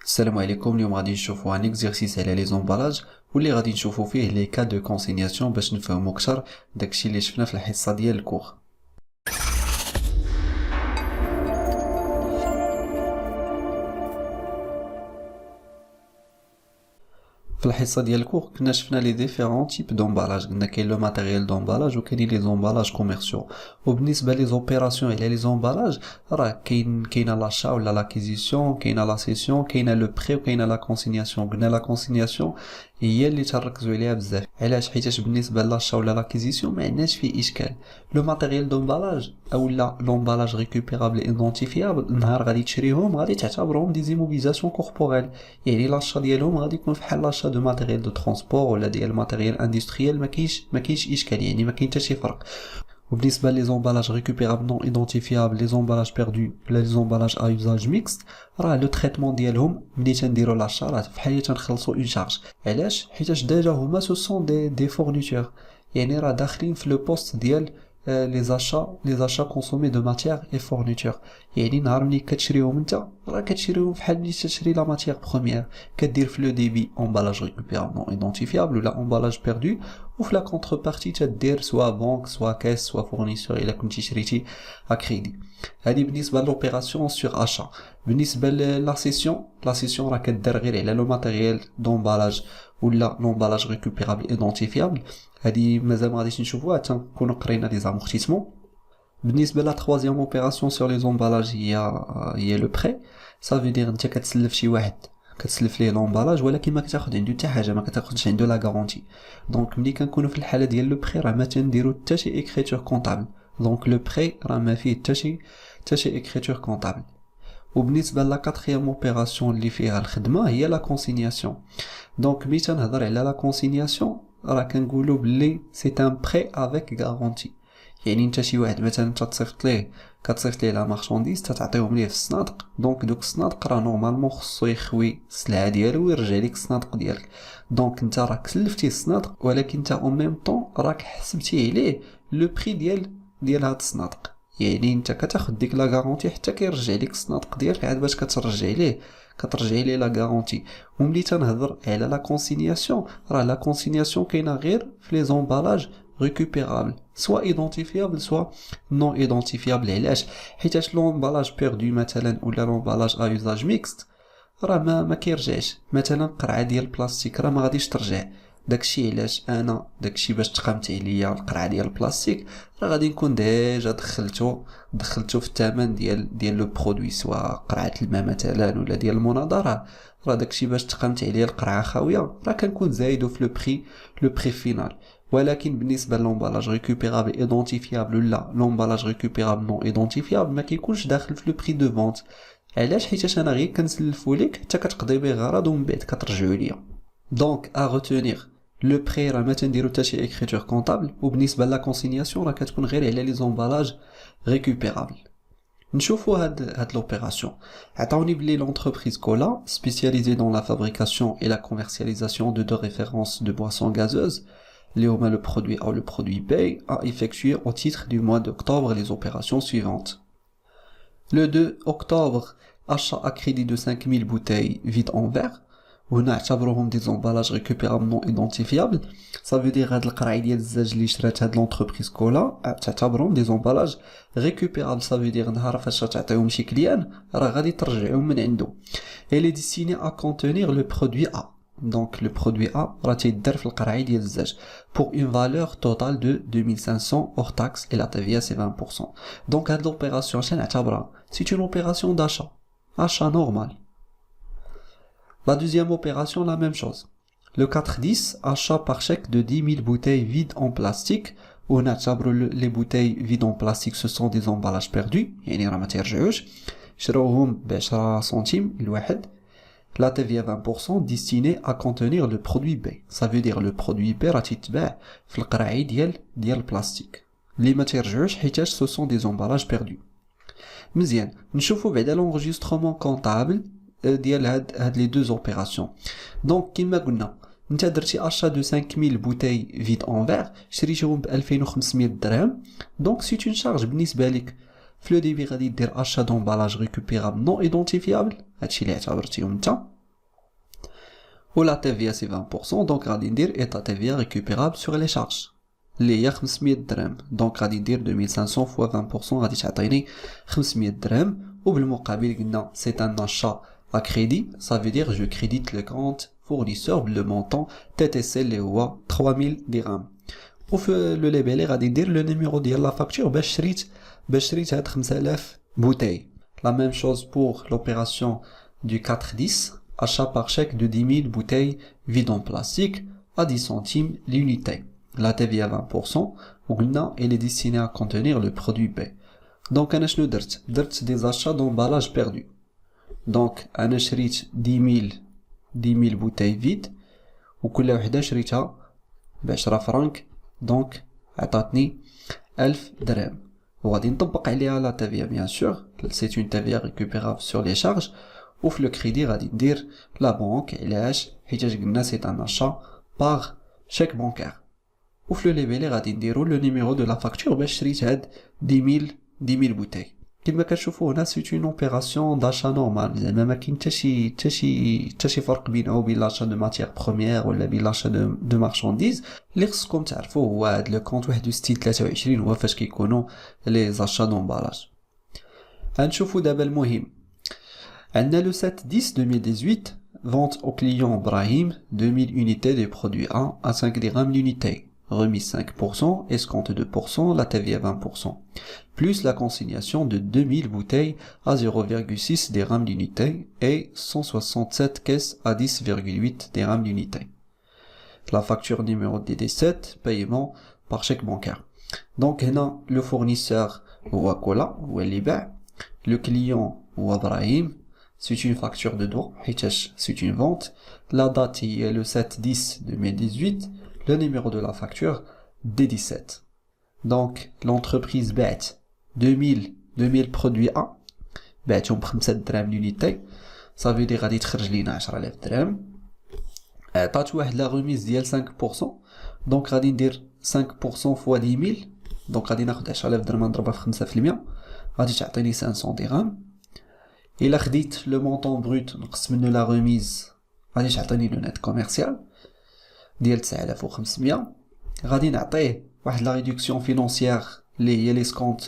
السلام عليكم. اليوم غادي نشوفوا ان اكزرسيس على لي زومبالاج واللي غادي نشوفوا فيه لي كا دو كونسينياسيون باش نفهموا اكثر داكشي اللي شفنا في الحصه ديال الكور. في الحصه ديال الكور كنا شفنا لي ديفيرون تيب دومبالاج، قلنا كاين لو ماتيريال دومبالاج وكاينين لي زومبالاج كوميرسيو. وبالنسبه لي زوبيراسيون على لي زومبالاج راه كاينه لاشا ولا لاكيزيسيون، كاينه لا سيسيون، كاينه لو بري وكاينه لا كونسينياسيون. قلنا لا كونسينياسيون هي اللي تركزوا عليها بزاف. علاش؟ حيتاش بالنسبه لاشا ولا لاكيزيسيون ما عندناش فيه اشكال. لو ماتيريال دومبالاج او لا لومبالاج ريكوبيرابل ايدونتيفيابل، نهار غادي تشريهم غادي تعتبرهم دي زيموبيزاسيون كوربوريل، يعني لاشا ديالهم غادي يكون فحال لاشا دو ماتيريال دو ترونسبور ولا ديال ماتيريال اندستريال. ما كاينش اشكال، يعني ما كاين حتى شي فرق. وبالنسبه لي زومبالاج ريكوبيرابل نون ايدونتيفيابل، لي زومبالاج بيردو ولا لي زومبالاج ا يوزاج ميكست، راه لو تريتمون ديالهم ملي تنديرو لاشا راه فحال تنخلصوا اون شارج. علاش؟ حيتاش ديجا هما سو سون دي فورنيتور، يعني راه داخلين في لو بوست ديال les achats consommés de matières et fournitures. يعني نهار ملي كتشريهم انت راه كتشريهم فحال ملي تشري لا ماتيير بروميير، كدير في لو ديبي امبالاج ريكوبيرابل نون ايدونتيفيابل ولا امبالاج بيردو، وفي لا كونتربارتي تدير سوا بنك سوا كاس سوا فورنيسور الا كنتي شريتي ا كريدي. هذه بالنسبه لوبيراسيون سور اشا. بالنسبه لا سيسيون راه كدير غير على لو ماتيريال دومبالاج ولا لومبالاج ريكوبيرابل ايدونتيفيابل. هذه مازال ما غاديش نشوفوها حتى نكونوا قرينا لي زامورتيسمون. بالنسبه لا تروازيام اوبيراسيون سور لي زومبالاج هي لو بري. سافو دير انت كتسلف شي واحد، كتسلف ليه لومبالاج ولكن ما كتاخذ عنده حتى حاجه، ما كتاخذش عنده لا غارونتي. دونك ملي كنكونوا في الحاله ديال لو بري راه ما تنديروا حتى شي اكريتور كونطابل. دونك لو بري راه ما فيه حتى شي اكريتور كونطابل. وبالنسبه لا كاتريام اوبيراسيون اللي فيها الخدمه هي لا كونسينياسيون. دونك ملي تنهضر على لا كونسينياسيون راه كنقولوا بلي سي ان بري افيك غارونتي. يعني انت شي واحد مثلا كتصيفط ليه لا مارشانديز تعطيهم ليه في الصنادق، دونك دوك الصنادق راه نورمالمون خصو يخوي السلعه ديالو ويرجع لك الصنادق ديالك. دونك انت راك سلفتيه الصنادق ولكن انت اون ميم طون راك حسبتي عليه لو بري ديال هاد الصنادق. يعني انت كتاخذ ديك لا غارونتي حتى كيرجع لك الصنادق ديالك عاد باش كترجع ليه لا غارونتي. وملي تنهضر على لا كونسينياسيون راه لا كونسينياسيون كاينه غير في لي زومبالاج ريكوبيرابل سوا ايدونتيفيابل سوا نون ايدونتيفيابل. علاش؟ حيتاش لومبالاج بيردو مثلا ولا لومبالاج ا يوزاج ميكست راه ما كيرجعش. مثلا قرعه ديال البلاستيك راه ما غاديش ترجع. داكشي علاش انا داكشي باش تقامت عليا القرعه ديال البلاستيك راه غادي نكون ديجا دخلتو في الثمن ديال لو برودوي، سواء قرعه الماء مثلا ولا ديال المناظره. راه داكشي باش تقامت عليا القرعه خاويه راه كنكون زايدو في لو بري فينال. ولكن بالنسبه للومبالاج ريكوبيرابل ايدونتيفيابل ولا لومبالاج ريكوبيرابل نون ايدونتيفيابل ما كيكونش داخل في لو بري دو فونت. علاش؟ حيتاش انا غير كنسلفو ليك حتى كتقضي به غرض ومن بعد كترجعوا ليا. دونك ا روتونير لو بري راه ما تنديرو حتى شي اكريتور كونطابل. وبالنسبه لا كونسينياسيون راه كتكون غير على لي زومبالاج ريكوبيرابل. نشوفوا هاد لوبيراسيون. عطاوني بلي l'entreprise Cola spécialisée dans la fabrication et la commercialisation de deux références de boissons gazeuses, اللي هما le produit A ou le produit B, a effectué au titre du mois d'octobre les opérations suivantes. Le 2 octobre, achat à crédit de 5000 bouteilles vides en verre. وهنا اعتبروهم دي زومبالاج ريكوبيرابل نون ايدونتيفيابل. صافي دير هاد القرعه ديال الزاج اللي شرات هاد لونتربريز كولا تعتبرهم دي زومبالاج ريكوبيرابل. صافي دير نهار فاش تعطيهم شي كليان راه غادي ترجعهم من عنده. اي لي ديستيني ا كونتونير لو برودوي ا. دونك لو برودوي ا راه تيدار في القرعه ديال الزاج pour une valeur totale de 2500 hors taxe et la TVA c'est 20%. دونك هاد لوبيراسيون شنو نعتبرها؟ سي اون اوبيراسيون داشا، achat normal. La deuxième opération, la même chose. Le 4-10, achat par chèque de 10 000 bouteilles vides en plastique. On a les bouteilles vides en plastique, ce sont des emballages perdus. يعني راه ما تيرجعوش. شراوهم ب 10 centimes الواحد. La TVA 20% destinée à contenir le produit B. Ça veut dire le produit B راه تيتباع في القرعي ديال البلاستيك. اللي ما تيرجعوش حيتاش ce sont des emballages perdus. مزيان نشوفوا بعدا l'enregistrement comptable ديال هاد لي دوز اوبيراسيون. دونك كيما قلنا انت درتي اشا دو 5000 بوتاي فيد اون فير شريتيهم ب 2500 درهم. دونك سي اون شارج بالنسبه لك. في لو ديبي غادي دير اشا دومبالاج ريكوبيرابل نون ايدونتيفيابل، هادشي اللي اعتبرتيهم انت. Ou la TVA c'est 20%, donc غادي ندير état TVA récupérable sur les charges. اللي هي 500 درهم. donc غادي ندير 2500 fois 20% غادي تعطيني 500 درهم. وبالمقابل قلنا c'est un achat à crédit, ça veut dire je crédite le compte fournisseur le montant TTC اللي هو 3000 درهم. وفي لو ليبيلي غادي ندير لو نيميرو ديال لا فاكتور باش شريت هاد 5000 bouteilles. La même chose pour l'opération du 4-10, achat par chèque de 10 000 bouteilles vides en plastique à 10 centimes l'unité. La TVA 20%, وقلنا elle est destinée à contenir le produit B. Donc أنا شنو درت des achats d'emballage perdu. Donc أنا شريت 10 000 bouteilles vides وكل وحدة شريتها ب10 فرنك. donc عطاتني 1000 درهم. وغادي نطبق عليها لا TVA bien sûr, c'est une TVA récupérable sur les charges. وفي le crédit غادي ندير la banque علاش حيتاش قلنا c'est un achat par chèque bancaire. وفي le label غادي نديرو le numéro de la facture باش شريت هاد 10 000 bouteilles. كما كتشوفوا هنا c'est une opération d'achat normal, زعما ما كاين حتى شي فرق بينه وبين l'achat de matière première ولا بين l'achat de marchandises. اللي خصكم تعرفوا هو هاد لو كونط 6123 هو فاش كيكونوا لي achats d'emballage. غنشوفوا دابا المهم. عندنا le 7-10 2018, vente au client Brahim, 2000 unités des produits 1 à 5 dirhams l'unité. Remise 5%, escompte 2%, la TVA 20%. Plus la consignation de 2000 bouteilles à 0,6 dirhams l'unité et 167 caisses à 10,8 dirhams l'unité. La facture numéro DD7, paiement par chèque bancaire. Donc, هنا le fournisseur هو Cola, ou Liba, le client ou Brahim. C'est une facture de don, c'est une vente. La date est le 7-10 2018. Le numéro de la facture, D17. Donc, l'entreprise bête 2000 produits 1. بعتهم ب5 درهم l'unité. Ça veut dire غادي تخرج لينا 10000 درهم. عطات واحد لا remise ديال 5%. Donc غادي ندير 5% fois 10000. Donc غادي ناخد 10000 درهم نضربها في 5%. غادي تعطيني 500 درهم. إلا خديت لو مونطون بروت نقص منه لا remise غادي تعطيني لو نت كوميرسيال ديال 9500. غادي نعطيه واحد لا ريدكسيون فينونسيير اللي هي ليسكونت 2%.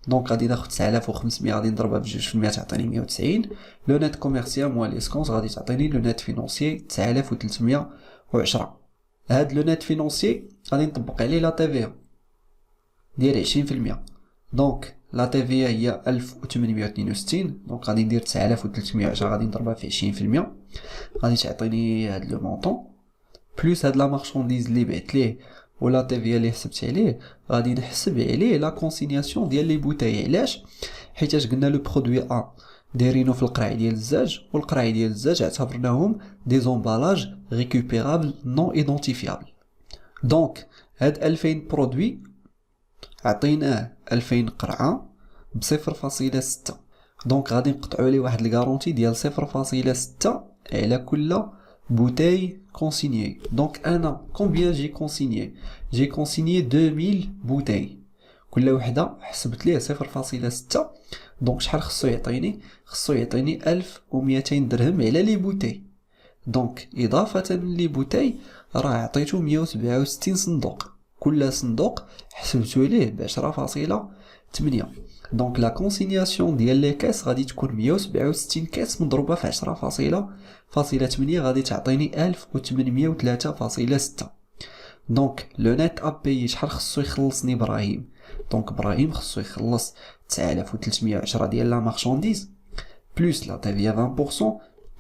دونك غادي ناخد 9500 غادي نضربها ب2% تعطيني 190. لو نت كوميرسيال موان ليسكونت غادي تعطيني لو نت فينونسيي 9310. هاد لو نت فينونسيي غادي نطبق عليه لا تيفي ديال 20%. دونك لا تيفي هي 1862. دونك غادي ندير 9310 غادي نضربها في 20%. غادي تعطيني هاد لو مونطون بلوس هاد لا مارشانديز اللي بعت ليه ولا تيفي اللي حسبت عليه. غادي نحسب عليه لا كونسينياسيون ديال لي بوتاي. علاش؟ حيتاش قلنا لو برودوي ا دايرينو في القرع ديال الزاج, والقرع ديال الزاج اعتبرناهم دي زومبالاج ريكوبيرابل نون ايدونتيفيابل. دونك هاد 2000 برودوي عطيناه 2000 قرعه ب 0.6. دونك غادي نقطعوا ليه واحد الكارونتي ديال 0.6 على كل bouteilles consignées. Donc, combien j'ai consigné? J'ai consigné 2000 bouteilles. كل وحدة حسبت ليه 0.6. donc شحال خصو يعطيني 1200 درهم على لي بوتاي. donc إضافة لي بوتاي راه عطيتو 167 صندوق. كل صندوق حسبتو ليه ب 10.8. donc la consignation ديال لي كاس غادي تكون 167 كاس مضروبة في 10.8 غادي تعطيني 1803.6. دونك لو نت ابيي شحال خصو يخلصني ابراهيم؟ دونك ابراهيم خصو يخلص 9310 ديال لا مارشانديز بلوس لا تيفي 20%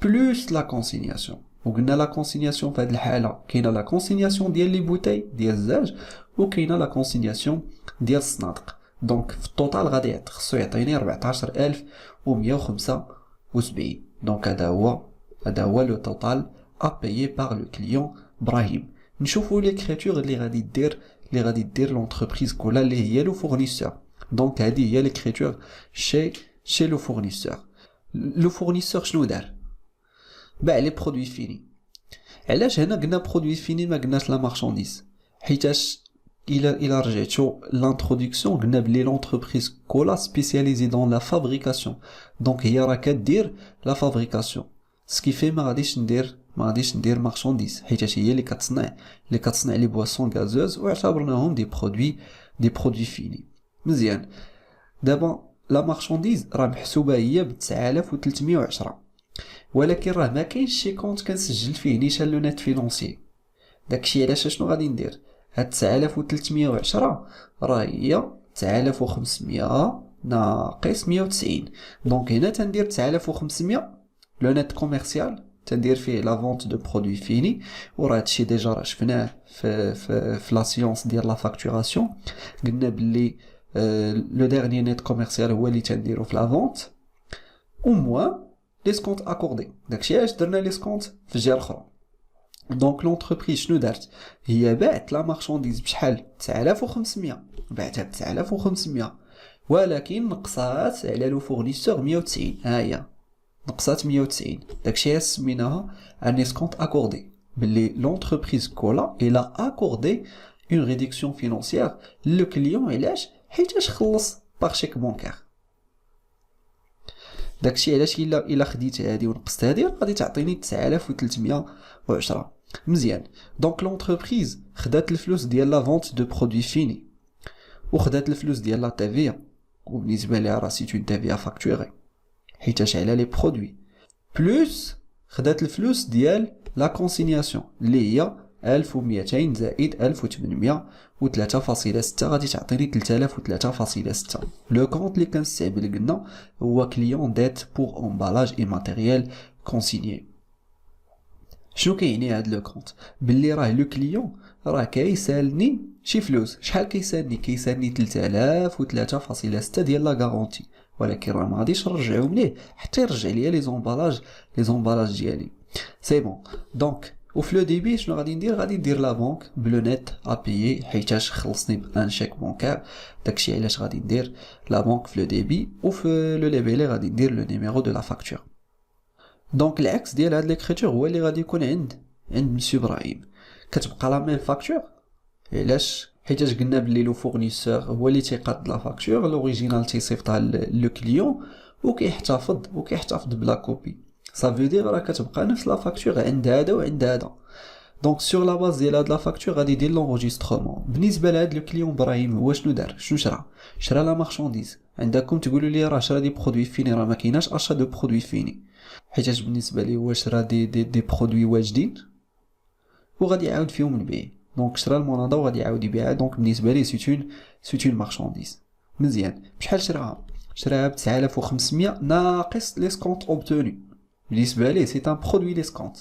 بلوس لا كونسينياسيون. وقلنا لا كونسينياسيون في هذه الحاله كاينه لا كونسينياسيون ديال لي بوتاي ديال الزاج وكاينه لا كونسينياسيون ديال الصنادق. دونك في التوتال غادي خصو يعطيني 14175. دونك هذا هو لو توتال ا بايي بار لو كليون ابراهيم. نشوفوا ليكريتور اللي غادي دير لونتربريز كولا اللي هي لو فورنيسور. دونك هذه هي ليكريتور شي لو فورنيسور. لو فورنيسور شنو دار؟ باع لي برودوي فيني. علاش هنا قلنا برودوي فيني ما قلناش لا مارشانديز؟ حيتاش الى رجعتو لانتروداكسيون قلنا بلي لونتربريز كولا سبيسياليزي دون لا فابريكاسيون. دونك هي راه كدير لا فابريكاسيون سكي في ما غاديش ندير ما غاديش ندير مارشانديز حيت هي اللي كتصنع لي بواسون غازوز واعتبرناهم دي برودوي فيني. مزيان. دابا لا مارشانديز راه محسوبه هي ب 9310 ولكن راه ما كاينش شي كونت كنسجل فيه نيشان لو نت فينونسي. داكشي علاش شنو غادي ندير هاد 9310 راه هي 9500 ناقص 190. دونك هنا تندير 9500 لو نت كوميرسيال تندير فيه لا فونت دو برودوي فيني وراه هادشي ديجا راه شفناه في لا سيونس ديال لا فاكتوراسيون. قلنا بلي لو ديرني نت كوميرسيال هو اللي تنديرو في لا فونت او موان لي سكونت اكوردي. داكشي علاش درنا لي سكونت في الجهه الاخرى. دونك لونتربريز شنو دارت هي باعت لا مارشانديز بشحال 9500 باعتها ب 9500 ولكن نقصات على لو فورنيسور 190. ها هي نقصات 190. داكشي علاش سميناها ان اسكونت اكوردي بلي لونتربريز كولا الا اكوردي اون ريدكسيون فينونسيير لو كليون. علاش حيتاش خلص باغ شيك بونكار. داكشي علاش الا خديت هادي ونقصت هادي غادي تعطيني 9310. مزيان. دونك لونتربريز خدات الفلوس ديال لا فونت دو برودوي فيني وخدات الفلوس ديال لا تيفيا وبالنسبه ليها راه سي اون تيفيا فاكتوري حيتاش على لي برودوي بلوس خدات الفلوس ديال لا كونسينياسيون اللي هي 1200 زائد 1803.6 غادي تعطيني 3003.6. لو كونت اللي كنستعمل قلنا هو كليون ديت بور امبالاج اي ماتيريال كونسينيي. شنو كيعني هاد لو كونت باللي راه لو كليون راه كيسالني شي فلوس. شحال كيسالني 3003.6 ديال لا غارونتي ولكن راه ما غاديش نرجعهم ليه حتى يرجع ليا لي زومبالاج ديالي. سي بون. دونك وفي لو ديبي شنو غادي ندير لا بنك بلو نت ابيي حيتاش خلصني بان شيك بونكار. داكشي علاش غادي ندير لا بنك في لو ديبي وفي لو ليبيلي غادي ندير لو نيميرو دو لا فاكتور. دونك العكس ديال هاد ليكريتور هو اللي غادي يكون عند مسيو ابراهيم. كتبقى لا ميم فاكتور. علاش حيتاش قلنا بلي لو فورنيسور هو اللي تيقاد لا فاكتور لوريجينال تيصيفطها لو كليون وكيحتفظ بلا كوبي. ça veut dire راه كتبقى نفس لا فاكتور عند هذا وعند هذا. دونك سور لا باز ديال هاد لا فاكتور غادي يدير لونجسترومون. بالنسبه لهاد لو كليون ابراهيم هو شنو دار شنو شرا لا مارشانديز. عندكم تقولوا لي راه شرا دي برودوي فيني راه ما كايناش اشا دو برودوي فيني حيتاش بالنسبه لي هو شرا دي برودوي واجدين وغادي يعاود فيهم البيع. دونك شرا المونادا وغادي يعاود يبيعها. دونك بالنسبه لي سي اون مارشانديز. مزيان. بشحال شراها ب 9500 ناقص لي سكونت اوبتوني. بالنسبه ليه سي ان برودوي ليسكونت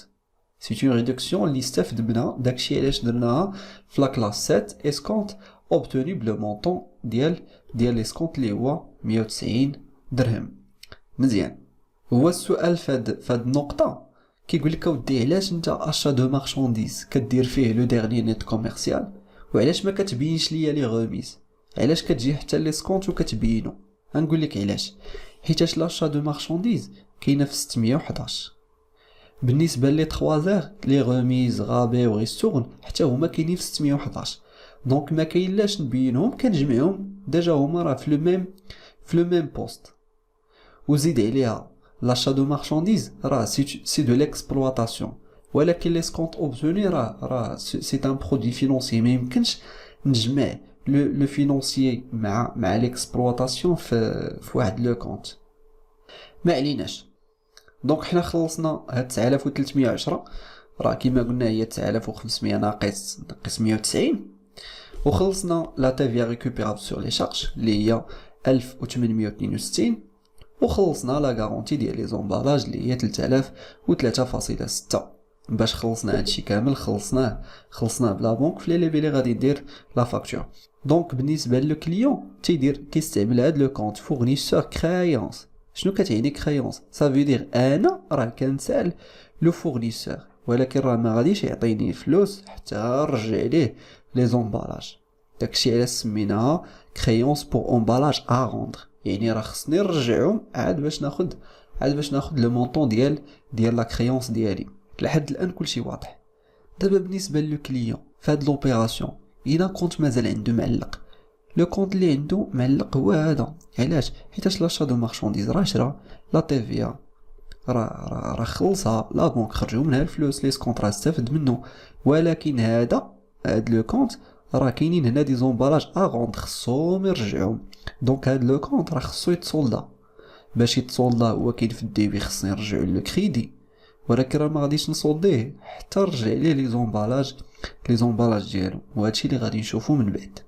سي اون ريدكسيون اللي استفد منها. داكشي علاش درناها في لا كلاس 7 اسكونت اوبتوني بلو مونطون ديال ليسكونت اللي هو 190 درهم. مزيان. هو السؤال فهاد النقطه كيقول لك اودي علاش انت اشا دو مارشانديز كدير فيه لو ديرني نيت كوميرسيال وعلاش ما كتبينش ليا لي غوميز علاش كتجي حتى لي سكونت وكتبينو. غنقول لك علاش حيتاش لاشا دو مارشانديز كاينه في 611 بالنسبه لي 3 لي غوميز غابي وريستورن حتى هما كاينين في 611. دونك ما كاين لاش نبينهم كنجمعهم ديجا هما راه في لو ميم بوست. وزيد عليها لاشا دو مارشانديز راه سي دو ليكسبلواتاسيون ولكن لي سكونت اوبتوني راه سي ان برودوي فينونسي. ما يمكنش نجمع لو فينونسي مع ليكسبلواتاسيون في واحد لو كونت. ما عليناش. دونك حنا خلصنا هاد 9310 راه كيما قلنا هي 9500 ناقص 190 وخلصنا لا تيفيا ريكوبيرابل سور لي شارج اللي هي 1862 وخلصنا لا غارونتي ديال لي زومبالاج اللي هي 3003.6. باش خلصنا هادشي كامل خلصناه بلا بنك في لي بيلي غادي ندير لا فاكتور. دونك بالنسبه لو كليون كيستعمل هاد لو كونت فورنيسور كرايونس. شنو كتعني كرايونس؟ صافي دير انا راه كنسال لو فورنيسور ولكن راه ما غاديش يعطيني فلوس حتى نرجع ليه لي زومبالاج. داكشي علاش سميناها كرايونس بور امبالاج ا روندر يعني راه خصني نرجعهم عاد باش ناخذ لو مونطون ديال لا كرايونس ديالي. لحد الان كلشي واضح. دابا بالنسبه لو كليون فهاد لوبيراسيون الا كنت مازال عنده معلق لو كونت اللي عنده معلق هو هذا. علاش؟ حيتاش لاشا دو مارشانديز راه شرا لا تيفيا راه خلصها لا بنك، خرجوا منها الفلوس، لي كونطرا استفد منه. ولكن هاد لو كونت راه كاينين هنا دي زومبالاج اغوند خصهم يرجعوهم. دونك هاد لو كونت راه خصو يتصولدا. باش يتصولدا هو كاين في الديبي خصني نرجعو لو كريدي، ولكن راه ما غاديش نصولديه حتى نرجع ليه لي زومبالاج ديالو، وهادشي اللي غادي نشوفو من بعد.